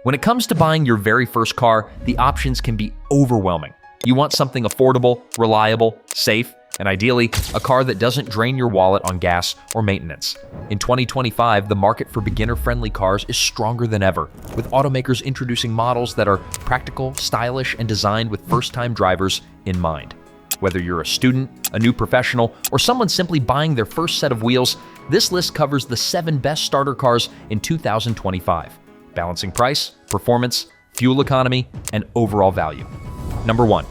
When it comes to buying your very first car, the options can be overwhelming. You want something affordable, reliable, safe, and ideally, a car that doesn't drain your wallet on gas or maintenance. In 2025, the market for beginner-friendly cars is stronger than ever, with automakers introducing models that are practical, stylish, and designed with first-time drivers in mind. Whether you're a student, a new professional, or someone simply buying their first set of wheels, this list covers the 7 best starter cars in 2025, balancing price, performance, fuel economy, and overall value. Number 1.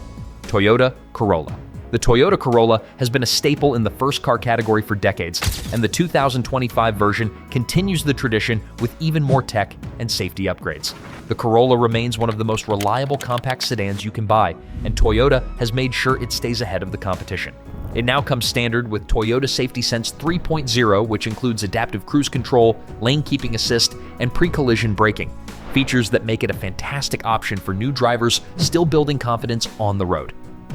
Toyota Corolla. The Toyota Corolla has been a staple in the first car category for decades, and the 2025 version continues the tradition with even more tech and safety upgrades. The Corolla remains one of the most reliable compact sedans you can buy, and Toyota has made sure it stays ahead of the competition. It now comes standard with Toyota Safety Sense 3.0, which includes adaptive cruise control, lane keeping assist, and pre-collision braking, features that make it a fantastic option for new drivers still building confidence on the road.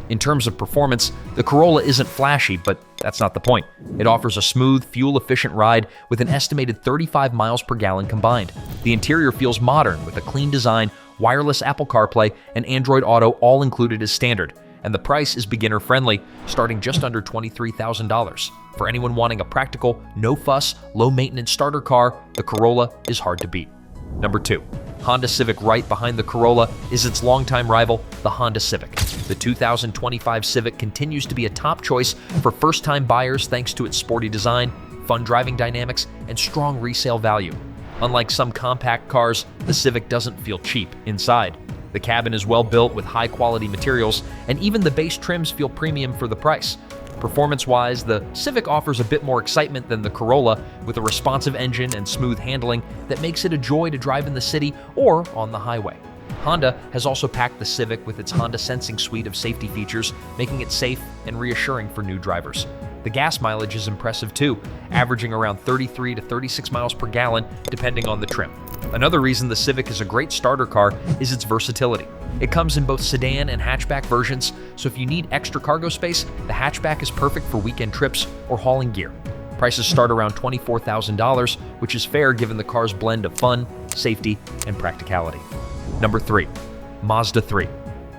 In terms of performance, the Corolla isn't flashy, but that's not the point. It offers a smooth, fuel-efficient ride with an estimated 35 miles per gallon combined. The interior feels modern with a clean design, wireless Apple CarPlay, and Android Auto all included as standard, and the price is beginner-friendly, starting just under $23,000. For anyone wanting a practical, no-fuss, low-maintenance starter car, the Corolla is hard to beat. Number 2. Honda Civic. Right behind the Corolla is its longtime rival, the Honda Civic. The 2025 Civic continues to be a top choice for first-time buyers thanks to its sporty design, fun driving dynamics, and strong resale value. Unlike some compact cars, the Civic doesn't feel cheap inside. The cabin is well built with high-quality materials, and even the base trims feel premium for the price. Performance-wise, the Civic offers a bit more excitement than the Corolla, with a responsive engine and smooth handling that makes it a joy to drive in the city or on the highway. Honda has also packed the Civic with its Honda Sensing suite of safety features, making it safe and reassuring for new drivers. The gas mileage is impressive too, averaging around 33 to 36 miles per gallon, depending on the trim. Another reason the Civic is a great starter car is its versatility. It comes in both sedan and hatchback versions, so if you need extra cargo space, the hatchback is perfect for weekend trips or hauling gear. Prices start around $24,000, which is fair given the car's blend of fun, safety, and practicality. Number 3. Mazda 3.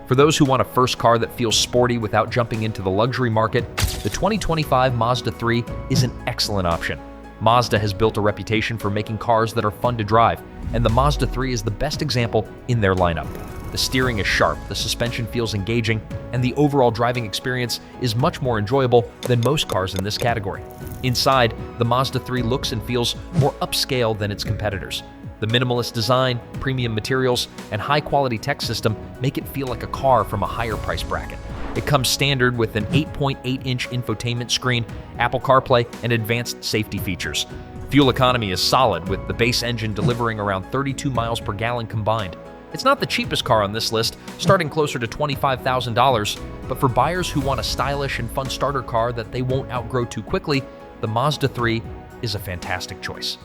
For those who want a first car that feels sporty without jumping into the luxury market, the 2025 Mazda 3 is an excellent option. Mazda has built a reputation for making cars that are fun to drive, and the Mazda 3 is the best example in their lineup. The steering is sharp, the suspension feels engaging, and the overall driving experience is much more enjoyable than most cars in this category. Inside, the Mazda 3 looks and feels more upscale than its competitors. The minimalist design, premium materials, and high-quality tech system make it feel like a car from a higher price bracket. It comes standard with an 8.8-inch infotainment screen, Apple CarPlay, and advanced safety features. Fuel economy is solid, with the base engine delivering around 32 miles per gallon combined. It's not the cheapest car on this list, starting closer to $25,000, but for buyers who want a stylish and fun starter car that they won't outgrow too quickly, the Mazda 3 is a fantastic choice.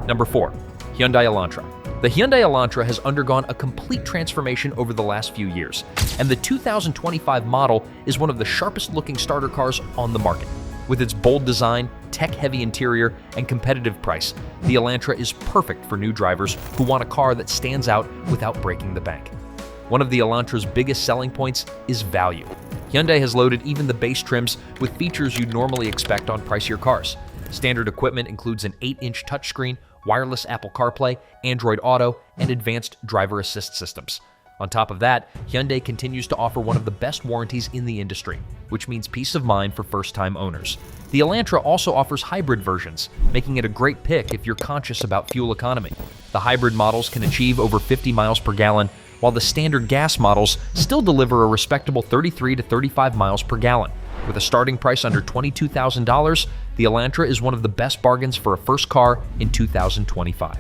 Number 4. Hyundai Elantra. The Hyundai Elantra has undergone a complete transformation over the last few years, and the 2025 model is one of the sharpest-looking starter cars on the market. With its bold design, tech-heavy interior, and competitive price, the Elantra is perfect for new drivers who want a car that stands out without breaking the bank. One of the Elantra's biggest selling points is value. Hyundai has loaded even the base trims with features you'd normally expect on pricier cars. Standard equipment includes an 8-inch touchscreen, wireless Apple CarPlay, Android Auto, and advanced driver assist systems. On top of that, Hyundai continues to offer one of the best warranties in the industry, which means peace of mind for first-time owners. The Elantra also offers hybrid versions, making it a great pick if you're conscious about fuel economy. The hybrid models can achieve over 50 miles per gallon, while the standard gas models still deliver a respectable 33 to 35 miles per gallon. With a starting price under $22,000, the Elantra is one of the best bargains for a first car in 2025.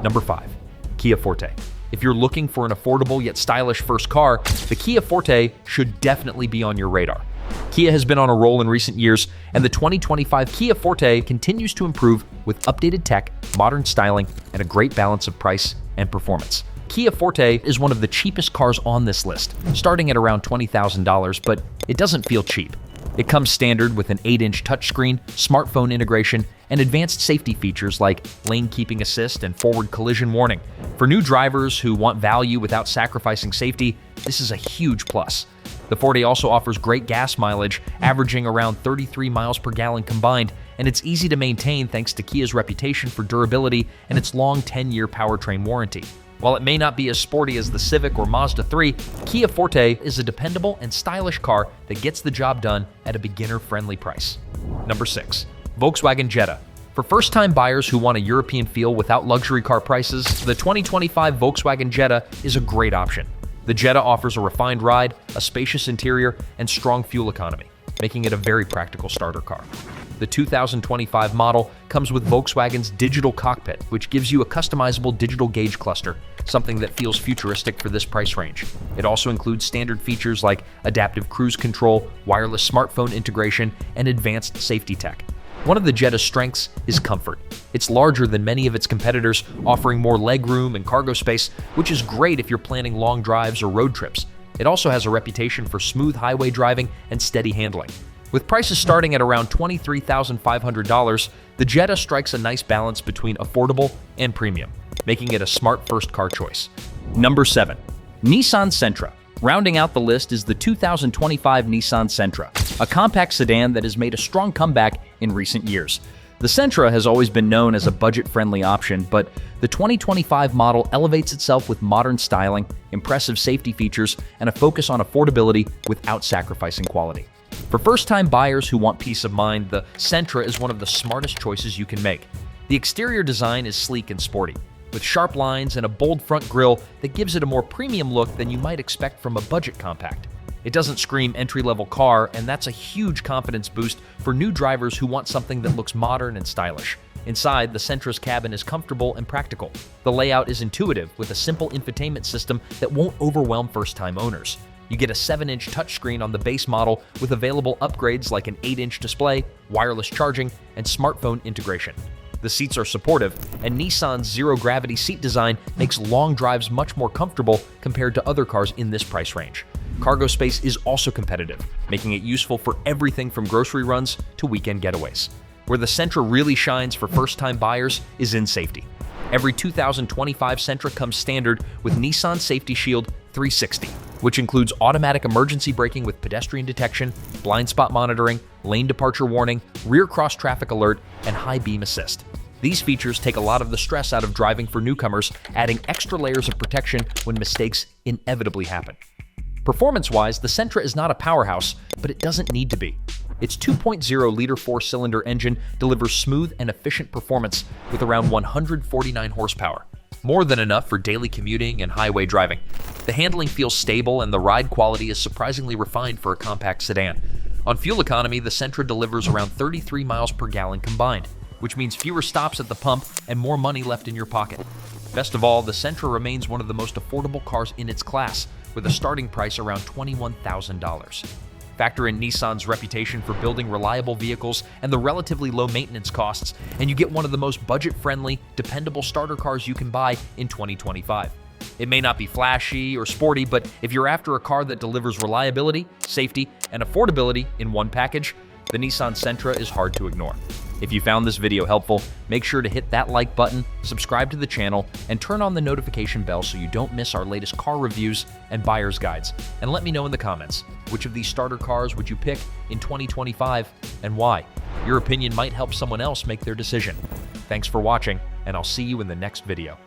Number 5. Kia Forte. If you're looking for an affordable yet stylish first car, the Kia Forte should definitely be on your radar. Kia has been on a roll in recent years, and the 2025 Kia Forte continues to improve with updated tech, modern styling, and a great balance of price and performance. Kia Forte is one of the cheapest cars on this list, starting at around $20,000, but it doesn't feel cheap. It comes standard with an 8-inch touchscreen, smartphone integration, and advanced safety features like lane keeping assist and forward collision warning. For new drivers who want value without sacrificing safety, this is a huge plus. The Forte also offers great gas mileage, averaging around 33 miles per gallon combined, and it's easy to maintain thanks to Kia's reputation for durability and its long 10-year powertrain warranty. While it may not be as sporty as the Civic or Mazda 3, Kia Forte is a dependable and stylish car that gets the job done at a beginner-friendly price. Number 6. Volkswagen Jetta. For first-time buyers who want a European feel without luxury car prices, the 2025 Volkswagen Jetta is a great option. The Jetta offers a refined ride, a spacious interior, and strong fuel economy, making it a very practical starter car. The 2025 model comes with Volkswagen's digital cockpit, which gives you a customizable digital gauge cluster, something that feels futuristic for this price range. It also includes standard features like adaptive cruise control, wireless smartphone integration, and advanced safety tech. One of the Jetta's strengths is comfort. It's larger than many of its competitors, offering more legroom and cargo space, which is great if you're planning long drives or road trips. It also has a reputation for smooth highway driving and steady handling. With prices starting at around $23,500, the Jetta strikes a nice balance between affordable and premium, making it a smart first car choice. Number 7. Nissan Sentra. Rounding out the list is the 2025 Nissan Sentra, a compact sedan that has made a strong comeback in recent years. The Sentra has always been known as a budget-friendly option, but the 2025 model elevates itself with modern styling, impressive safety features, and a focus on affordability without sacrificing quality. For first-time buyers who want peace of mind, the Sentra is one of the smartest choices you can make. The exterior design is sleek and sporty, with sharp lines and a bold front grille that gives it a more premium look than you might expect from a budget compact. It doesn't scream entry-level car, and that's a huge confidence boost for new drivers who want something that looks modern and stylish. Inside, the Sentra's cabin is comfortable and practical. The layout is intuitive, with a simple infotainment system that won't overwhelm first-time owners. You get a 7-inch touchscreen on the base model with available upgrades like an 8-inch display, wireless charging, and smartphone integration. The seats are supportive, and Nissan's zero-gravity seat design makes long drives much more comfortable compared to other cars in this price range. Cargo space is also competitive, making it useful for everything from grocery runs to weekend getaways. Where the Sentra really shines for first-time buyers is in safety. Every 2025 Sentra comes standard with Nissan Safety Shield 360, which includes automatic emergency braking with pedestrian detection, blind spot monitoring, lane departure warning, rear cross traffic alert, and high beam assist. These features take a lot of the stress out of driving for newcomers, adding extra layers of protection when mistakes inevitably happen. Performance-wise, the Sentra is not a powerhouse, but it doesn't need to be. Its 2.0-liter 4-cylinder engine delivers smooth and efficient performance with around 149 horsepower, more than enough for daily commuting and highway driving. The handling feels stable, and the ride quality is surprisingly refined for a compact sedan. On fuel economy, the Sentra delivers around 33 miles per gallon combined, which means fewer stops at the pump and more money left in your pocket. Best of all, the Sentra remains one of the most affordable cars in its class, with a starting price around $21,000. Factor in Nissan's reputation for building reliable vehicles and the relatively low maintenance costs, and you get one of the most budget-friendly, dependable starter cars you can buy in 2025. It may not be flashy or sporty, but if you're after a car that delivers reliability, safety, and affordability in one package, the Nissan Sentra is hard to ignore. If you found this video helpful, make sure to hit that like button, subscribe to the channel, and turn on the notification bell so you don't miss our latest car reviews and buyer's guides. And let me know in the comments, which of these starter cars would you pick in 2025 and why? Your opinion might help someone else make their decision. Thanks for watching, and I'll see you in the next video.